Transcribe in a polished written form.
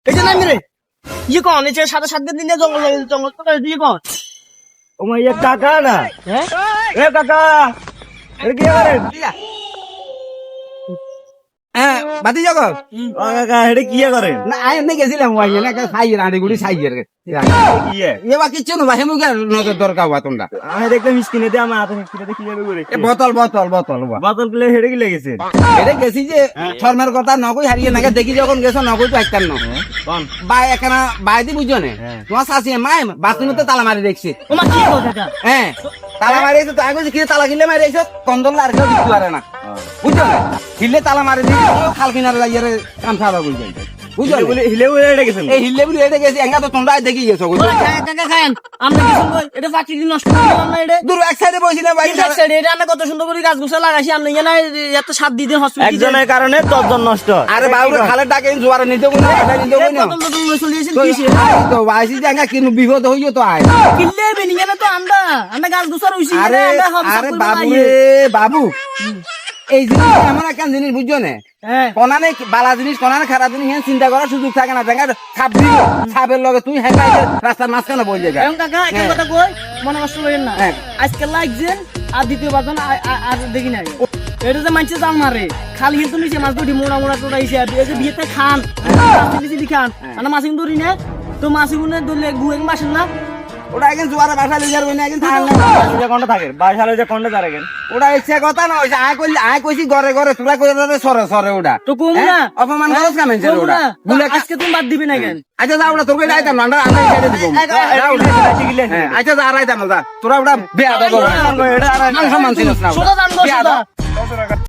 এই যে নামি রে ইয়ে কন এই যে সাদা সাত দিন জঙ্গল জঙ্গল তো দিয়ে কন ও মাই এক কাকা না হ্যাঁ এ কাকা এটা কি করেন হ্যাঁ বাতি জগৎ ও কাকা এটা কি করেন না আই এমনি গেছিলাম ওই না খাই রাঁধি গুড়ি খাই কি এবার কিচ্ছু না ভাই মুখে নজর দরকার হওয়া তোমরা আমি দেখলাম স্ক্রিনে দিয়ে আমার হাতে স্ক্রিনে কি যাবে করে এ বোতল বোতল বোতল বোতল গুলো হেডে কি লেগেছে এটা গেছি যে শর্মের কথা নকই হারিয়ে নাকি দেখি যখন গেছো নকই তো একটার ন কোন বাই একখানা বাইদি বুঝছো না তোমার শাশি মাই বাথরুমে তো তালা মারি দেখছি ওমা কি কথা হ্যাঁ তালা মারি তো তাই কইছি কি তালা কিনলে মারি এসো কন্দল আর কেউ দিতে পারে না বুঝছো না হিললে তালা মারি দিই খাল কিনারে যাইয়ে কাম খাওয়া বুঝছো বুঝছো বলে হিলে বলে হেডে গেছেন এই হিললে বুঝি এটা গেছি এঙ্গা তো তোমরা দেখি গেছো বুঝছো কাকা খান আমরা কিছু কই এটা পাঁচটি দিন নষ্ট করে দিলাম না এটা দূর এক সাইডে বসি না ভাই এটা সাইডে এটা আমরা কত সুন্দর করে গাছ গোছা লাগাইছি আমরা ইয়া না এত 7 দিন হসপিটাল একজনের কারণে 10 জন নষ্ট আরে বাবুরে খালের ডাকে জোয়ারে নিতে কোন এটা নিতে কোন কত নতুন চলিয়েছেন তো কিসে তো ভাইসি যে এঙ্গা কিনু বিপদ হইও তো আয় কিল্লে বেনিয়া না তো আমরা গাছ গোছা রইছি আরে আরে বাবু রে বাবু এই জিনিস এমন একটা জিনিস বুঝছো না হ্যাঁ কোনানে বালা জিনিস কোনানে খারাপ জিনিস হ্যাঁ চিন্তা করার সুযোগ থাকে না দেখা ছাপ দিল ছাপের লগে তুই হ্যাঁ রাস্তার মাঝখানে বই যাবে এখন কাকা একটা কথা কই মনে কষ্ট করেন না হ্যাঁ। আজকে লাগছেন আর দ্বিতীয়বার জন আর দেখি নাই এটা যে মানছে জাল মারে খালি কিন্তু নিচে মাছ ধরি মোড়া মোড়া টোটা ইসে এই যে বিয়েতে খান মাছ খান আর মাছ ধরি না তো মাছ গুনে ধরলে গুয়ে মাসেন না ওটা একদিন জোয়ারে বাসা লিয়ে যাবে না একদিন থাকলে যে কোনটা থাকে 22 সালে যে কোনটা দাঁড়াবেন ওটা ইচ্ছা কথা না হইছে আয় কইছি ঘরে ঘরে তোরা কই সরে সরে ওটা তো কম না অপমান করছ কেন কম ওটা না ভুলে আজকে তুমি বাদ দিবি না কেন আচ্ছা যা ওটা তোর কই যাইতাম না আমরা ছেড়ে দিব হ্যাঁ আচ্ছা যা আড়াইতাম না যা তোরা ওটা বেয়া দেবো এটা আর মান সম্মান ছিলস না সোজা জানবো বেয়া সোজা দাও।